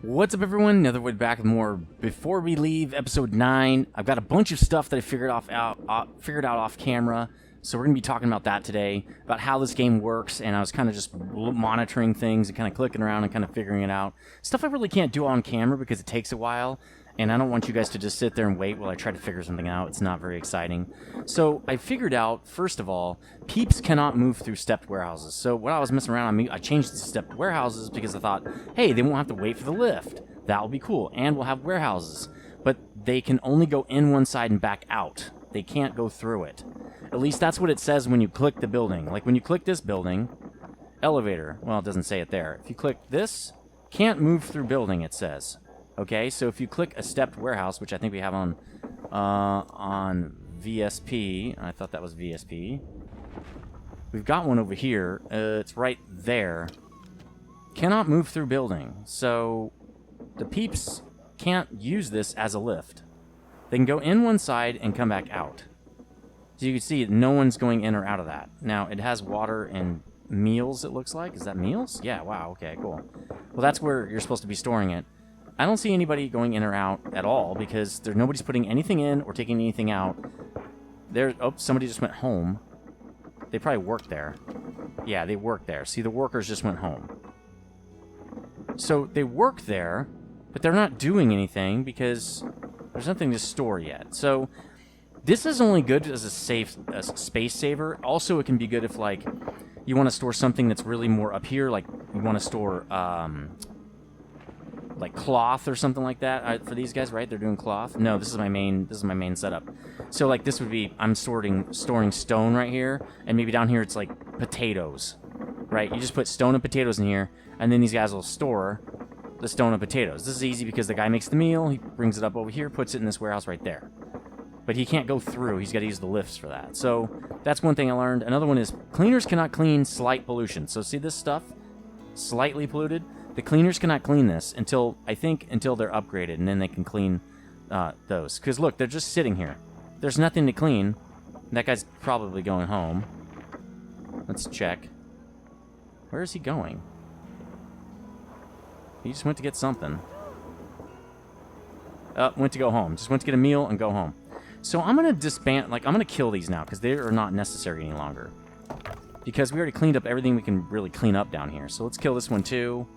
What's up, everyone? Another way back with more. Before we leave episode 9, I've got a bunch of stuff that I figured out off camera. So we're going to be talking about that today, about how this game works, and I was kind of just monitoring things and kind of clicking around and kind of figuring it out. Stuff I really can't do on camera because it takes a while, and I don't want you guys to just sit there and wait while I try to figure something out. It's not very exciting. So I figured out, first of all, Peeps cannot move through stepped warehouses. So when I was messing around, I changed it to stepped warehouses because I thought, hey, they won't have to wait for the lift. That will be cool, and we'll have warehouses. But they can only go in one side and back out. They can't go through it. At least that's what it says when you click the building. Like when you click this building, elevator, well, it doesn't say it there. If you click this, can't move through building, it says. Okay, so if you click a stepped warehouse, which I think we have on VSP, I thought that was VSP. We've got one over here. It's right there. Cannot move through building. So the Peeps can't use this as a lift. They can go in one side and come back out. So you can see no one's going in or out of that. Now, it has water and meals, it looks like. Is that meals? Yeah, wow, okay, cool. Well, that's where you're supposed to be storing it. I don't see anybody going in or out at all because nobody's putting anything in or taking anything out. Oh, somebody just went home. They probably worked there. Yeah, they worked there. See, the workers just went home. So they work there, but they're not doing anything because there's nothing to store yet. So this is only good as a space saver. Also, it can be good if, like, you want to store something that's really more up here, like you want to store like cloth or something like that for these guys, right? They're doing cloth. No, this is my main setup. So like this would be I'm storing stone right here, and maybe down here it's like potatoes, right? You just put stone and potatoes in here, and then these guys will store the stone and potatoes. This is easy because the guy makes the meal, he brings it up over here, puts it in this warehouse right there. But he can't go through. He's got to use the lifts for that. So that's one thing I learned. Another one is cleaners cannot clean slight pollution. So see this stuff? Slightly polluted? The cleaners cannot clean this until they're upgraded, and then they can clean those. Because look, they're just sitting here. There's nothing to clean. That guy's probably going home. Let's check. Where is he going? He just went to get something. Went to go home. Just went to get a meal and go home. So I'm going to disband, I'm going to kill these now because they are not necessary any longer. Because we already cleaned up everything we can really clean up down here. So let's kill this one too.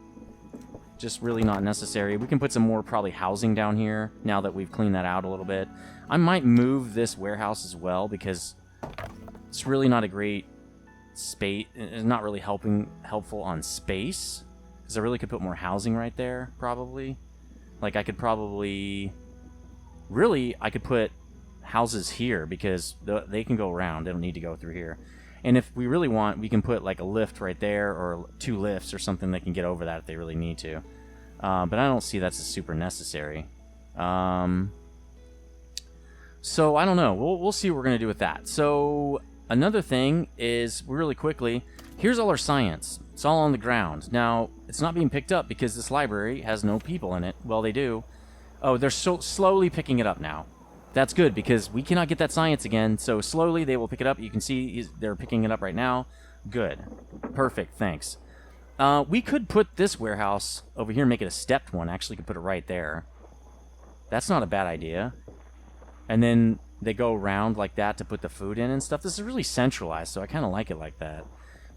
Just really not necessary. We can put some more probably housing down here now that we've cleaned that out a little bit. I might move this warehouse as well because it's really not a great space. It's not really helpful on space. Because I really could put more housing right there, probably. Like I could probably... Really, I could put houses here because they can go around. They don't need to go through here. And if we really want, we can put like a lift right there or 2 lifts or something that can get over that if they really need to. But I don't see that's super necessary. So I don't know. We'll see what we're going to do with that. So another thing is, really quickly, here's all our science. It's all on the ground. Now, it's not being picked up because this library has no people in it. Well, they do. Oh, they're so slowly picking it up now. That's good, because we cannot get that science again, so slowly they will pick it up. You can see they're picking it up right now. Good. Perfect, thanks. We could put this warehouse over here and make it a stepped one. Actually, could put it right there. That's not a bad idea. And then they go around like that to put the food in and stuff. This is really centralized, so I kind of like it like that.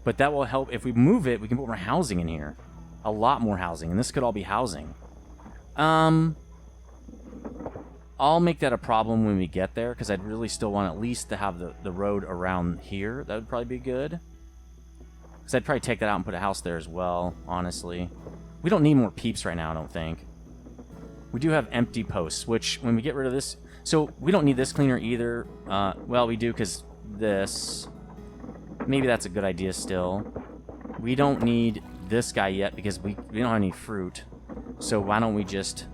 But that will help. If we move it, we can put more housing in here. A lot more housing, and this could all be housing. I'll make that a problem when we get there, because I'd really still want at least to have the road around here. That would probably be good. Because I'd probably take that out and put a house there as well, honestly. We don't need more Peeps right now, I don't think. We do have empty posts, which when we get rid of this... So we don't need this cleaner either. Well, we do because this... Maybe that's a good idea still. We don't need this guy yet because we don't have any fruit. So why don't we just...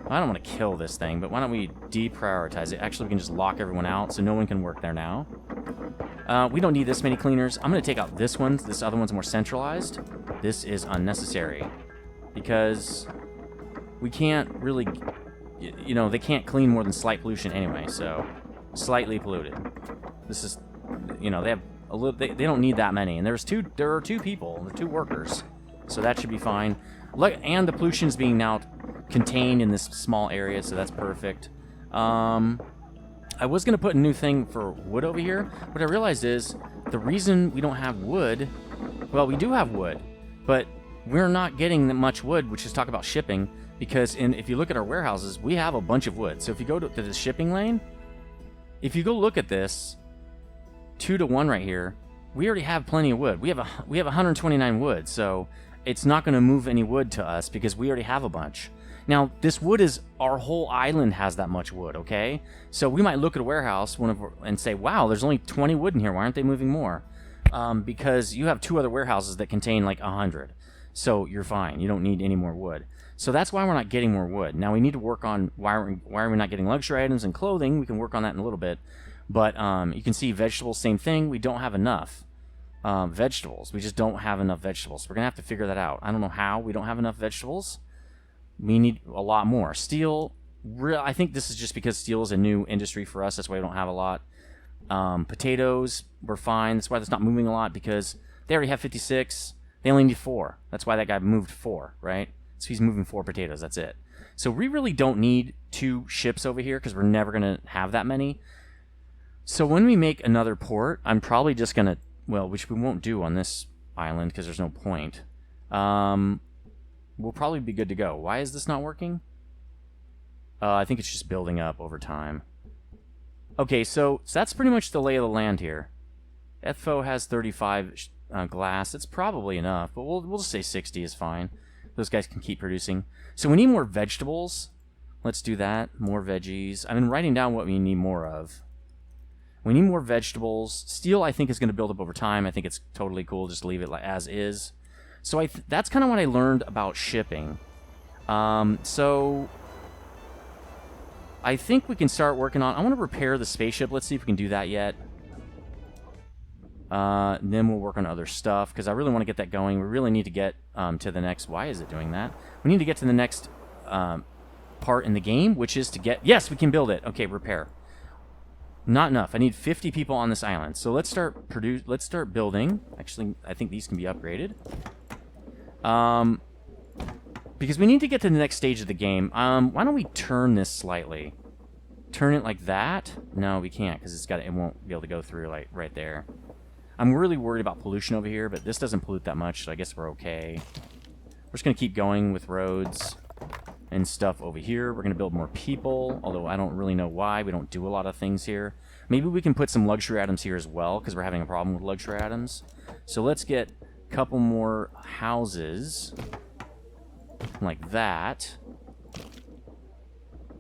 I don't want to kill this thing, but why don't we deprioritize it? Actually, we can just lock everyone out so no one can work there now. We don't need this many cleaners. I'm going to take out this one. This other one's more centralized. This is unnecessary because we can't really, you know, they can't clean more than slight pollution anyway, so slightly polluted. This is, you know, they have a little, they don't need that many. And there are two people, 2 workers. So that should be fine. Look, and the pollution is being now contained in this small area, so that's perfect. I was going to put a new thing for wood over here. What I realized is the reason we don't have wood, well, we do have wood, but we're not getting that much wood, which is talk about shipping, because if you look at our warehouses, we have a bunch of wood. So if you go to the shipping lane, if you go look at this, 2 to 1 right here, we already have plenty of wood. We have 129 wood, so it's not going to move any wood to us because we already have a bunch. Now, this wood is, our whole island has that much wood, okay? So we might look at a warehouse and say, wow, there's only 20 wood in here. Why aren't they moving more? Because you have 2 other warehouses that contain like 100. So you're fine. You don't need any more wood. So that's why we're not getting more wood. Now we need to work on why are we not getting luxury items and clothing. We can work on that in a little bit. But you can see vegetables, same thing. We don't have enough vegetables. We just don't have enough vegetables. We're going to have to figure that out. I don't know how we don't have enough vegetables. We need a lot more. Steel, I think this is just because steel is a new industry for us. That's why we don't have a lot. Potatoes, we're fine. That's why it's not moving a lot, because they already have 56. They only need 4. That's why that guy moved 4, right? So he's moving 4 potatoes. That's it. So we really don't need 2 ships over here because we're never going to have that many. So when we make another port, I'm probably just going to, well, which we won't do on this island because there's no point. We'll probably be good to go. Why is this not working? I think it's just building up over time. Okay, so that's pretty much the lay of the land here. FO has 35 glass. It's probably enough, but we'll just say 60 is fine. Those guys can keep producing. So we need more vegetables. Let's do that. More veggies. I've been writing down what we need more of. We need more vegetables. Steel, I think, is going to build up over time. I think it's totally cool. Just leave it as is. So that's kind of what I learned about shipping. So I think we can start working on... I want to repair the spaceship. Let's see if we can do that yet. Then we'll work on other stuff, because I really want to get that going. We really need to get to the next... Why is it doing that? We need to get to the next part in the game, which is to get... Yes, we can build it. Okay, repair. Not enough. I need 50 people on this island. So let's start building. Actually, I think these can be upgraded. Because we need to get to the next stage of the game. Why don't we turn this slightly? Turn it like that? No, we can't, because it won't be able to go through like right there. I'm really worried about pollution over here, but this doesn't pollute that much, so I guess we're okay. We're just going to keep going with roads and stuff over here. We're going to build more people, although I don't really know why. We don't do a lot of things here. Maybe we can put some luxury items here as well, because we're having a problem with luxury items. So let's get a couple more houses like that.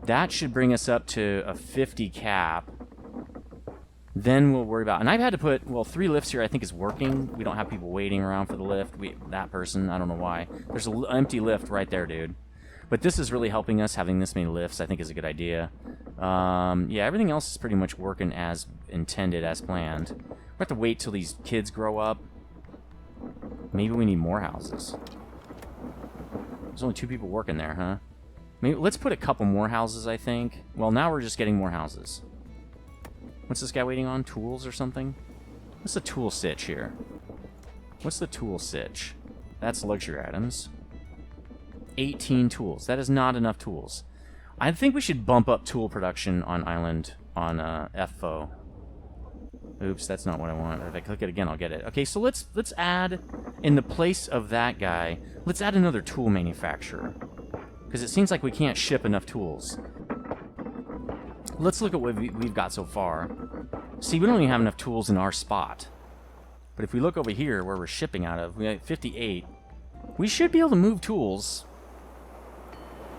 That should bring us up to a 50 cap. Then we'll worry about... And I've had to put... Well, 3 lifts here I think is working. We don't have people waiting around for the lift. That person, I don't know why. There's an empty lift right there, dude. But this is really helping us. Having this many lifts, I think, is a good idea. Yeah, everything else is pretty much working as intended, as planned. We have to wait till these kids grow up. Maybe we need more houses. There's only 2 people working there, huh? Maybe let's put a couple more houses, I think. Well, now we're just getting more houses. What's this guy waiting on? Tools or something? What's the tool sitch here? What's the tool sitch? That's luxury items. 18 tools. That is not enough tools. I think we should bump up tool production on island on FO. Oops, that's not what I want. If I click it again, I'll get it. Okay, so let's add, in the place of that guy, let's add another tool manufacturer. Because it seems like we can't ship enough tools. Let's look at what we've got so far. See, we don't even have enough tools in our spot. But if we look over here, where we're shipping out of, we have 58. We should be able to move tools.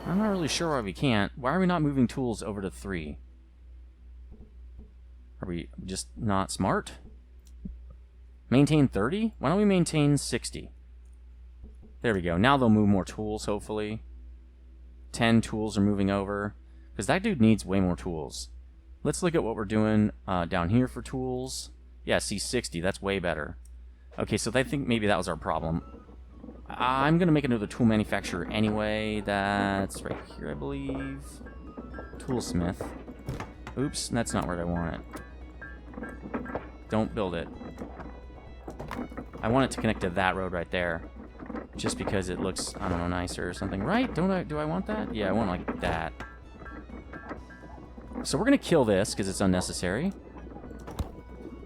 I'm not really sure why we can't. Why are we not moving tools over to 3? Are we just not smart? Maintain 30? Why don't we maintain 60? There we go. Now they'll move more tools, hopefully. 10 tools are moving over. Because that dude needs way more tools. Let's look at what we're doing down here for tools. Yeah, see, 60. That's way better. Okay, so I think maybe that was our problem. I'm going to make another tool manufacturer anyway. That's right here, I believe. Toolsmith. Oops, that's not where I want it. Don't build it. I want it to connect to that road right there. Just because it looks, I don't know, nicer or something. Right? Do I want that? Yeah, I want like that. So we're going to kill this because it's unnecessary.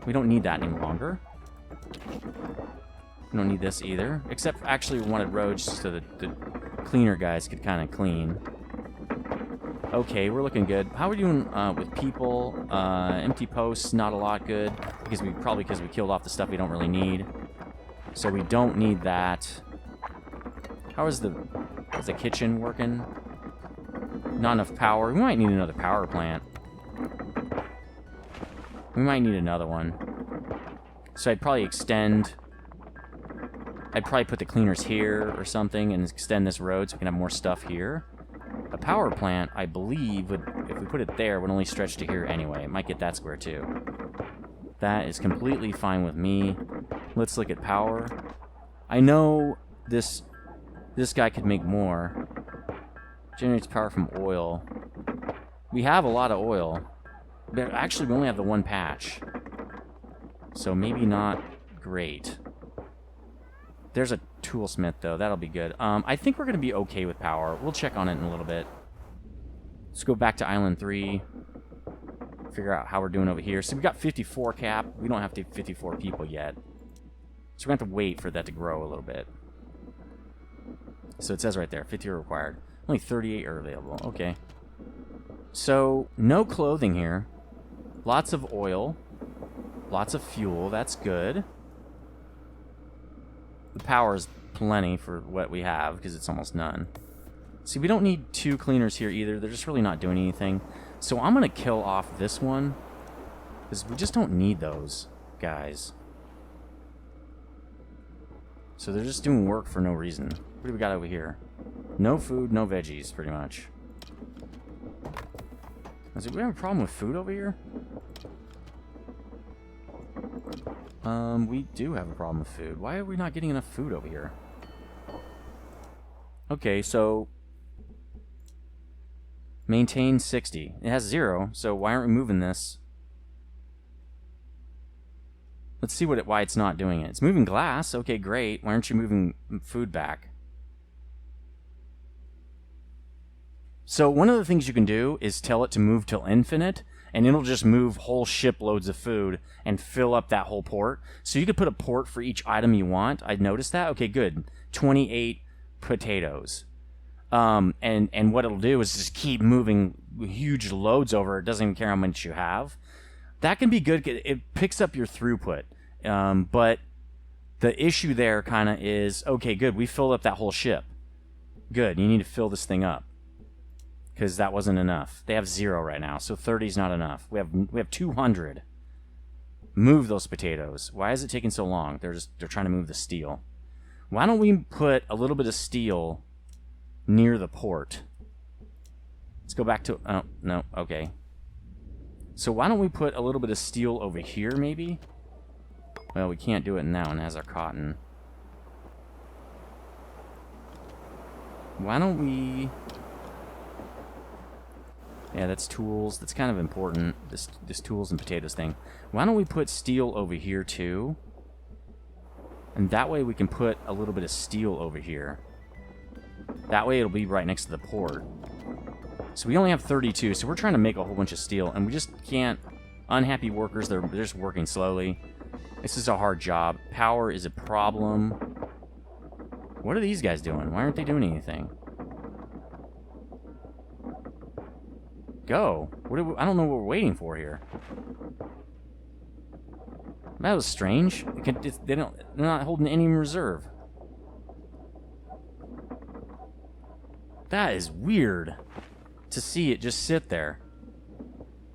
We don't need that any longer. We don't need this either. Except, actually, we wanted roads so that the cleaner guys could kind of clean. Okay, we're looking good. How are we doing with people? Empty posts, not a lot good. Probably because we killed off the stuff we don't really need. So we don't need that. How is the kitchen working? Not enough power. We might need another power plant. We might need another one. So I'd probably I'd probably put the cleaners here or something and extend this road so we can have more stuff here. A power plant, I believe, if we put it there, would only stretch to here anyway. It might get that square too. That is completely fine with me. Let's look at power. I know this guy could make more. Generates power from oil. We have a lot of oil. But actually, we only have the one patch. So maybe not great. There's a toolsmith, though. That'll be good. I think we're going to be okay with power. We'll check on it in a little bit. Let's go back to Island 3. Figure out how we're doing over here. So we got 54 cap. We don't have 54 people yet. So we're going to have to wait for that to grow a little bit. So it says right there, 50 are required. Only 38 are available. Okay. So, no clothing here. Lots of oil. Lots of fuel. That's good. The power's plenty for what we have, because it's almost none. See, we don't need 2 cleaners here either. They're just really not doing anything. So I'm going to kill off this one, because we just don't need those guys. So they're just doing work for no reason. What do we got over here? No food, no veggies, pretty much. Do we have a problem with food over here? We do have a problem with food. Why are we not getting enough food over here? Okay, so... maintain 60. It has 0, so why aren't we moving this? Let's see why it's not doing it. It's moving glass. Okay, great. Why aren't you moving food back? So one of the things you can do is tell it to move till infinite, and it'll just move whole shiploads of food and fill up that whole port. So you could put a port for each item you want. I'd noticed that. Okay, good. 28 potatoes. And what it'll do is just keep moving huge loads over. It doesn't even care how much you have. That can be good. It picks up your throughput. But the issue there kind of is, okay, good. We filled up that whole ship. Good. You need to fill this thing up. Because that wasn't enough. They have 0 right now, so 30 is not enough. We have 200. Move those potatoes. Why is it taking so long? They're trying to move the steel. Why don't we put a little bit of steel near the port? Let's go back to... oh, no, okay. So why don't we put a little bit of steel over here, maybe? Well, we can't do it now, and it has our cotton. Why don't we... yeah, that's tools. That's kind of important, this tools and potatoes thing. Why don't we put steel over here, too? And that way we can put a little bit of steel over here. That way it'll be right next to the port. So we only have 32, so we're trying to make a whole bunch of steel, and we just can't. Unhappy workers, they're just working slowly. This is a hard job. Power is a problem. What are these guys doing? Why aren't they doing anything? Go. I don't know what we're waiting for here. That was strange. They're not holding any in reserve. That is weird to see it just sit there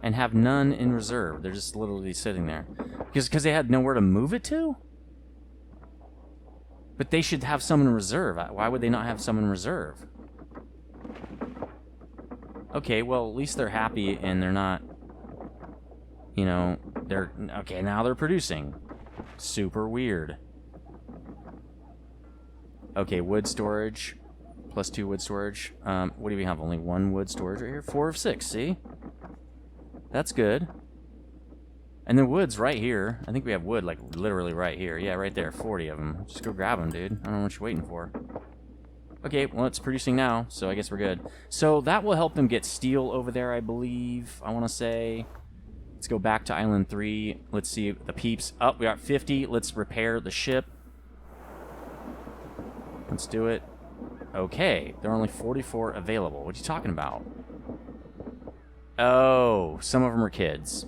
and have none in reserve. They're just literally sitting there because they had nowhere to move it to. But they should have some in reserve. Why would they not have some in reserve? Okay, well, at least they're happy and they're not, you know, okay, now they're producing. Super weird. Okay, wood storage. +2 wood storage. What do we have? Only 1 wood storage right here? 4 of 6, see? That's good. And the wood's right here. I think we have wood, like, literally right here. Yeah, right there. 40 of them. Just go grab them, dude. I don't know what you're waiting for. Okay, well, it's producing now, so I guess we're good. So that will help them get steel over there, I believe. I want to say... Let's go back to Island 3. Let's see the Peeps. Oh, we got 50. Let's repair the ship. Let's do it. Okay, there are only 44 available. What are you talking about? Oh, some of them are kids.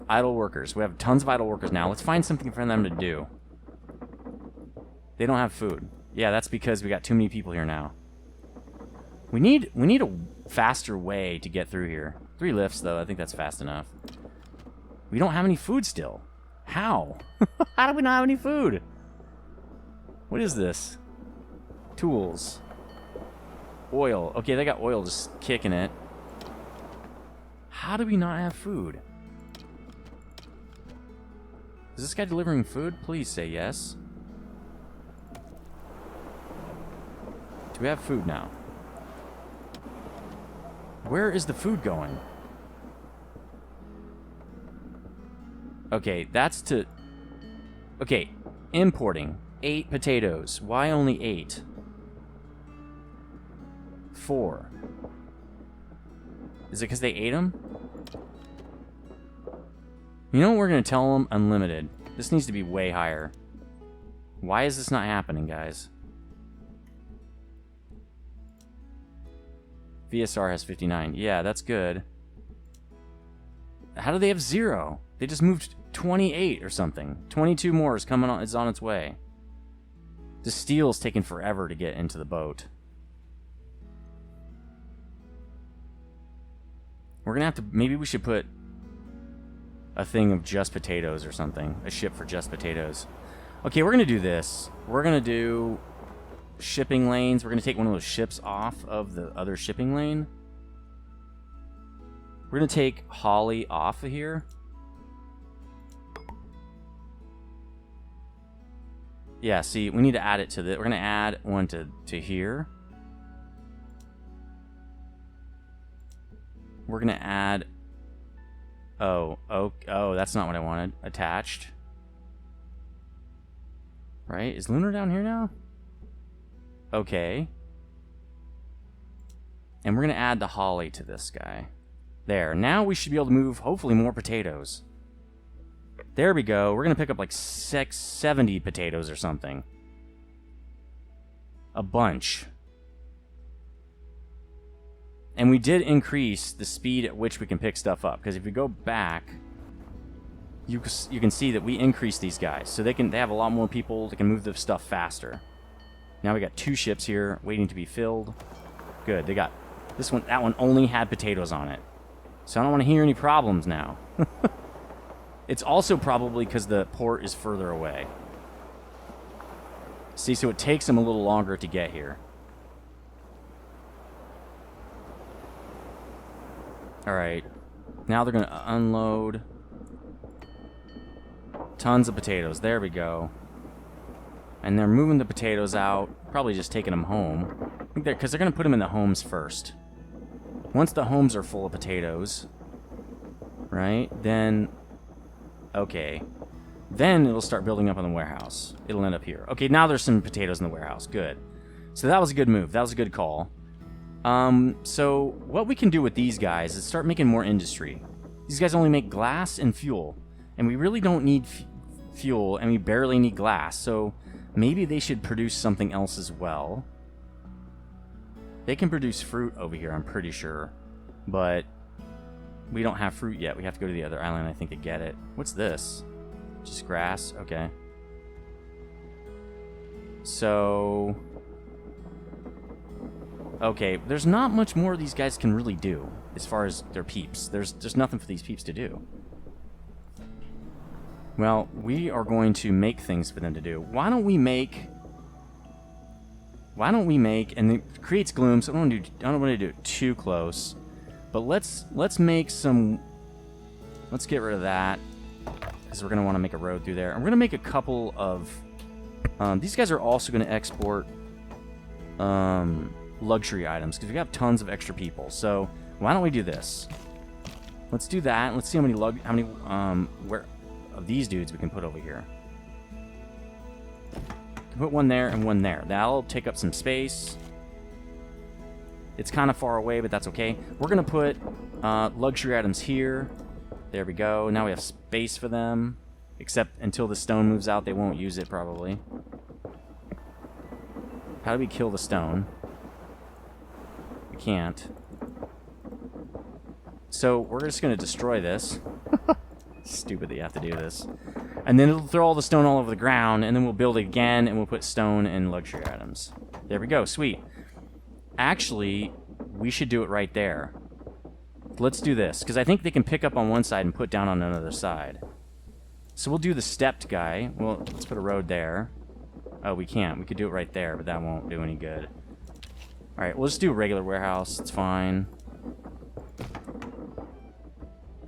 Idle workers. We have tons of idle workers now. Let's find something for them to do. They don't have food. Yeah, that's because we got too many people here now. We need a faster way to get through here. 3 lifts, though. I think that's fast enough. We don't have any food still. How? How do we not have any food? What is this? Tools. Oil. Okay, they got oil just kicking it. How do we not have food? Is this guy delivering food? Please say yes. Do we have food now? Where is the food going? Okay, that's to... Okay, importing. 8 potatoes. Why only 8? 4. Is it because they ate them? You know what we're going to tell them? Unlimited. This needs to be way higher. Why is this not happening, guys? VSR has 59. Yeah, that's good. How do they have 0? They just moved 28 or something. 22 more is coming on. It's on its way. The steel's taking forever to get into the boat. We're gonna have to... Maybe we should put a thing of just potatoes or something. A ship for just potatoes. Okay, we're gonna do this. We're gonna do shipping lanes. We're gonna take one of those ships off of the other shipping lane. We're gonna take Holly off of here. Yeah, see, we need to add it to the... We're gonna add one to here. We're gonna add... Oh, that's not what I wanted. Attached. Right? Is Lunar down here now? Okay. And we're gonna add the Holly to this guy. There. Now we should be able to move, hopefully, more potatoes. There we go. We're gonna pick up like 70 potatoes or something. A bunch. And we did increase the speed at which we can pick stuff up. Because if we go back, you can see that we increased these guys. So they have a lot more people that can move the stuff faster. Now we got 2 ships here waiting to be filled. Good. They got this one. That one only had potatoes on it. So I don't want to hear any problems now. It's also probably because the port is further away. See, so it takes them a little longer to get here. Alright. Now they're going to unload tons of potatoes. There we go. And they're moving the potatoes out. Probably just taking them home. I think because they're going to put them in the homes first. Once the homes are full of potatoes, right, then... Okay. Then it'll start building up in the warehouse. It'll end up here. Okay, now there's some potatoes in the warehouse. Good. So that was a good move. That was a good call. So what we can do with these guys is start making more industry. These guys only make glass and fuel. And we really don't need fuel, and we barely need glass. So maybe they should produce something else as well. They can produce fruit over here, I'm pretty sure. But... we don't have fruit yet. We have to go to the other island, I think, to get it. What's this? Just grass? Okay. So... okay, there's not much more these guys can really do as far as their peeps. There's nothing for these peeps to do. Well, we are going to make things for them to do. Why don't we make... and it creates gloom, so I don't want to do it too close. But let's make some... let's get rid of that, because we're going to want to make a road through there. And we're going to make a couple of... these guys are also going to export luxury items, because we have tons of extra people. So why don't we do this? Let's do that. Let's see how many where of these dudes we can put over here. Put one there and one there. That'll take up some space. It's kind of far away, but that's okay. We're gonna put luxury items here. There we go. Now we have space for them. Except until the stone moves out, they won't use it probably. How do we kill the stone? We can't. So we're just going to destroy this. Stupid that you have to do this. And then it'll throw all the stone all over the ground, and then we'll build it again, and we'll put stone and luxury items. There we go. Sweet. Actually, we should do it right there. Let's do this, because I think they can pick up on one side and put down on another side. So we'll do the stepped guy. Well, let's put a road there. Oh, we can't. We could do it right there, but that won't do any good. Alright, we'll just do a regular warehouse. It's fine.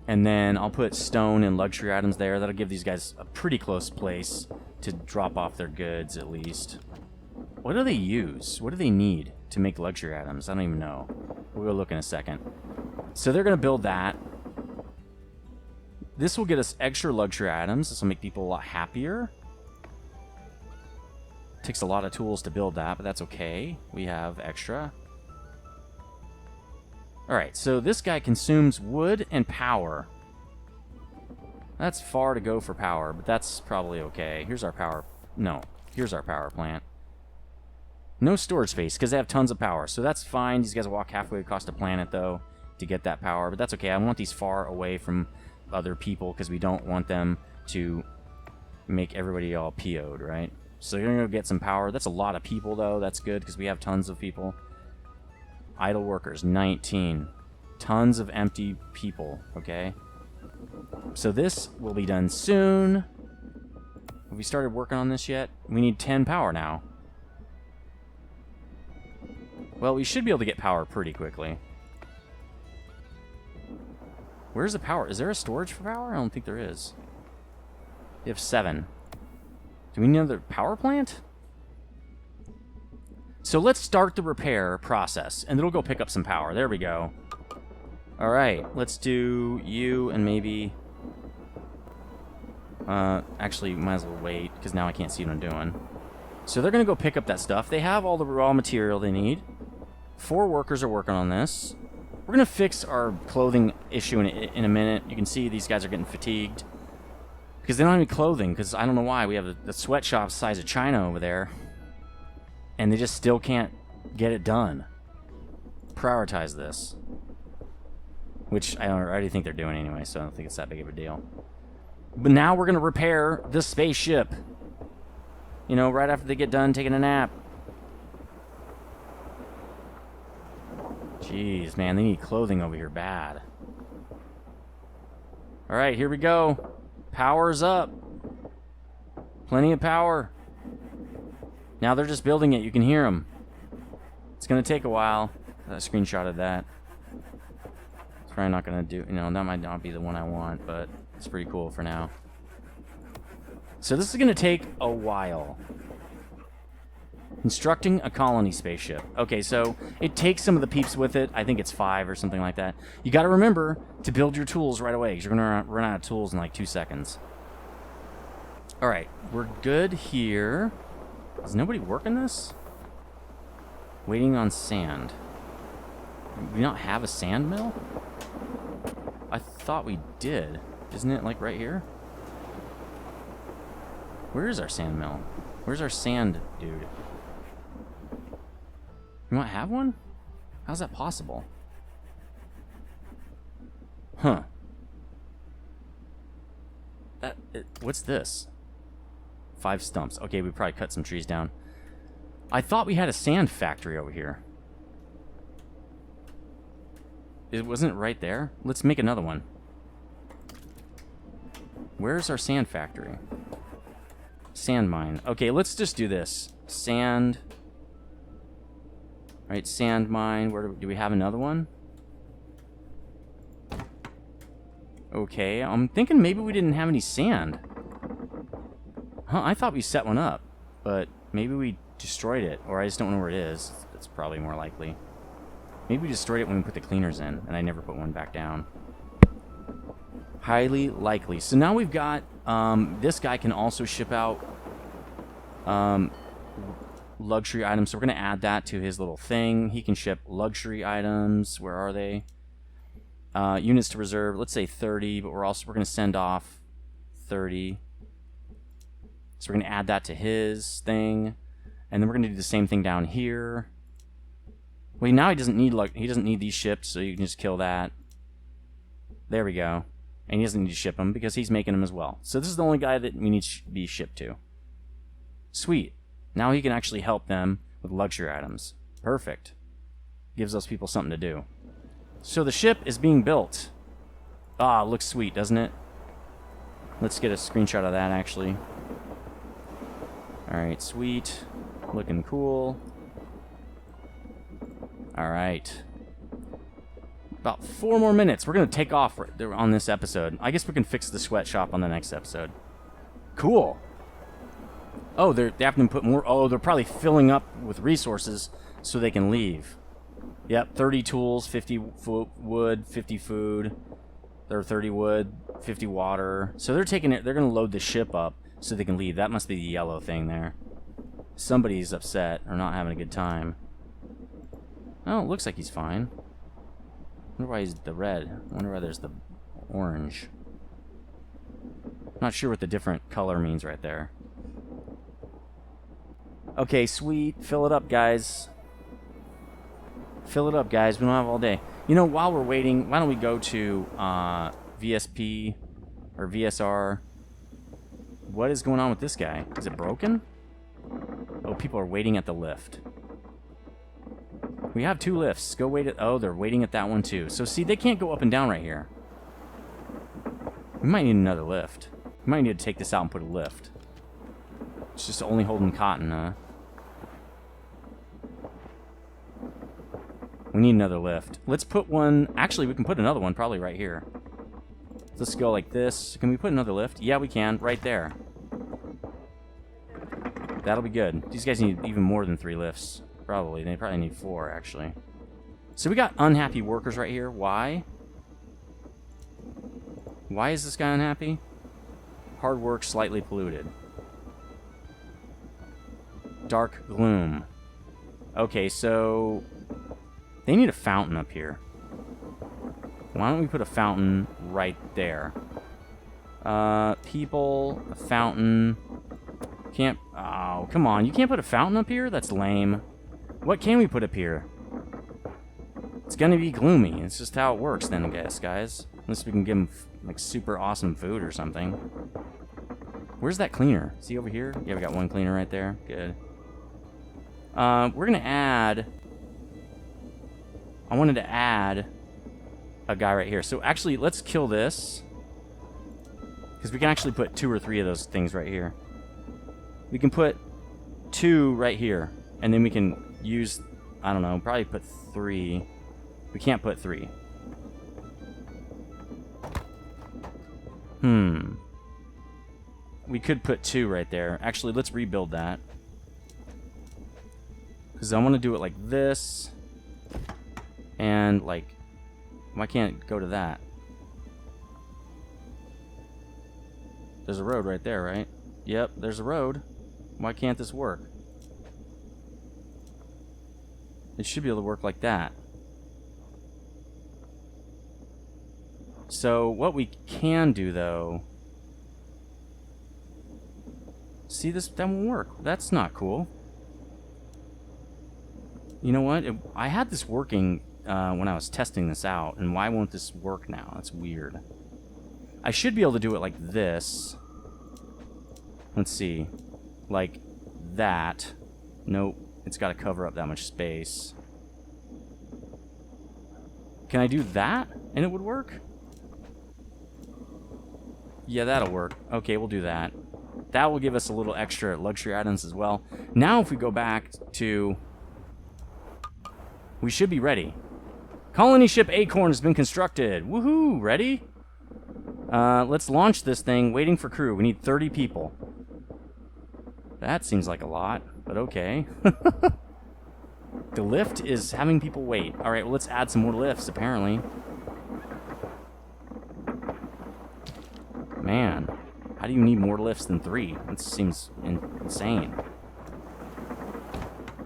And then I'll put stone and luxury items there. That'll give these guys a pretty close place to drop off their goods, at least. What do they use? What do they need to make luxury items? I don't even know. We'll go look in a second. So they're going to build that. This will get us extra luxury items. This will make people a lot happier. Takes a lot of tools to build that, but that's okay. We have extra. Alright, so this guy consumes wood and power. That's far to go for power, but that's probably okay. Here's our power. No, here's our power plant. No storage space, because they have tons of power, so that's fine. These guys walk halfway across the planet, though, to get that power, but that's okay. I want these far away from other people, because we don't want them to make everybody all PO'd, right? So you're going to go get some power. That's a lot of people, though. That's good, because we have tons of people. Idle workers, 19. Tons of empty people, okay? So this will be done soon. Have we started working on this yet? We need 10 power now. Well, we should be able to get power pretty quickly. Where's the power? Is there a storage for power? I don't think there is. We have 7. Do we need another power plant? So let's start the repair process, and it'll go pick up some power. There we go. Alright, let's do you and maybe... actually, might as well wait, because now I can't see what I'm doing. So they're going to go pick up that stuff. They have all the raw material they need. 4 workers are working on this. We're going to fix our clothing issue in a minute. You can see these guys are getting fatigued. Because they don't have any clothing, because I don't know why. We have the sweatshop size of China over there. And they just still can't get it done. Prioritize this. Which I already think they're doing anyway, so I don't think it's that big of a deal. But now we're going to repair the spaceship. You know, right after they get done taking a nap. Jeez, man, they need clothing over here bad. Alright, here we go. Power's up. Plenty of power. Now they're just building it. You can hear them. It's going to take a while. I screenshotted that. It's probably not going to do... You know, that might not be the one I want, but it's pretty cool for now. So this is going to take a while. Constructing a colony spaceship. Okay, so it takes some of the peeps with it. I think it's 5 or something like that. You got to remember to build your tools right away, because you're going to run out of tools in like 2 seconds. Alright, we're good here. Is nobody working this? Waiting on sand. Do we not have a sand mill? I thought we did. Isn't it like right here? Where is our sand mill? Where's our sand dude? You might have one? How's that possible? Huh. What's this? 5 stumps. Okay, we probably cut some trees down. I thought we had a sand factory over here. It wasn't right there? Let's make another one. Where's our sand factory? Sand mine. Okay, let's just do this. Sand. Alright, sand mine. Where do we have another one? Okay, I'm thinking maybe we didn't have any sand. Huh, I thought we set one up, but maybe we destroyed it, or I just don't know where it is. That's probably more likely. Maybe we destroyed it when we put the cleaners in, and I never put one back down. Highly likely. So now we've got, this guy can also ship out luxury items. So we're going to add that to his little thing. He can ship luxury items. Where are they? Units to reserve. Let's say 30, but we're going to send off 30. So we're going to add that to his thing. And then we're going to do the same thing down here. Well, now he doesn't need these shipped, so you can just kill that. There we go. And he doesn't need to ship them because he's making them as well. So this is the only guy that we need to be shipped to. Sweet. Now he can actually help them with luxury items. Perfect. Gives those people something to do. So the ship is being built. Ah, looks sweet, doesn't it? Let's get a screenshot of that, actually. Alright, sweet. Looking cool. Alright. About 4 more minutes. We're going to take off on this episode. I guess we can fix the sweatshop on the next episode. Cool. Oh, they have to put more. Oh, they're probably filling up with resources so they can leave. Yep, 30 tools, 50 wood, 50 food. They're 30 wood, 50 water. So they're taking it. They're going to load the ship up so they can leave. That must be the yellow thing there. Somebody's upset or not having a good time. Oh, it looks like he's fine. I wonder why he's the red. I wonder why there's the orange. Not sure what the different color means right there. Okay, sweet. Fill it up, guys. Fill it up, guys. We don't have all day. You know, while we're waiting, why don't we go to VSP or VSR? What is going on with this guy? Is it broken? Oh, people are waiting at the lift. We have 2 lifts. Go wait at... Oh, they're waiting at that one too. So see, they can't go up and down right here. We might need another lift. We might need to take this out and put a lift. It's just only holding cotton, huh? We need another lift. Let's put one... Actually, we can put another one probably right here. Let's go like this. Can we put another lift? Yeah, we can. Right there. That'll be good. These guys need even more than 3 lifts. Probably. They probably need 4, actually. So we got unhappy workers right here. Why? Why is this guy unhappy? Hard work, slightly polluted. Dark gloom. Okay, so... They need a fountain up here. Why don't we put a fountain right there? People, a fountain... Can't... Oh, come on. You can't put a fountain up here? That's lame. What can we put up here? It's gonna be gloomy. It's just how it works then, I guess, guys. Unless we can give them, like, super awesome food or something. Where's that cleaner? Is he over here? Yeah, we got one cleaner right there. Good. We're gonna add... I wanted to add a guy right here. So, actually, let's kill this. Because we can actually put 2 or 3 of those things right here. We can put 2 right here. And then we can use, I don't know, probably put 3. We can't put 3. We could put 2 right there. Actually, let's rebuild that. Because I want to do it like this. And, like, why can't it go to that? There's a road right there, right? Yep, there's a road. Why can't this work? It should be able to work like that. So, what we can do, though... See, that won't work. That's not cool. You know what? I had this working when I was testing this out, and why won't this work now? That's weird. I should be able to do it like this. Let's see. Like that. Nope. It's got to cover up that much space. Can I do that and it would work? Yeah, that'll work. Okay, we'll do that. That will give us a little extra luxury items as well. Now if we go back to... We should be ready. Colony ship Acorn has been constructed. Woohoo! Ready? Let's launch this thing. Waiting for crew. We need 30 people. That seems like a lot, but okay. The lift is having people wait. Alright, well, let's add some more lifts, apparently. man. How do you need more lifts than 3? That seems insane.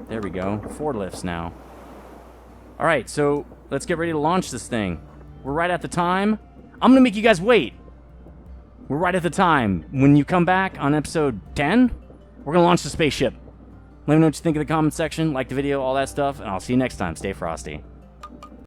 There we go. 4 lifts now. Alright, so let's get ready to launch this thing. We're right at the time. I'm gonna make you guys wait. We're right at the time. When you come back on episode 10, we're gonna launch the spaceship. Let me know what you think in the comment section, like the video, all that stuff, and I'll see you next time. Stay frosty.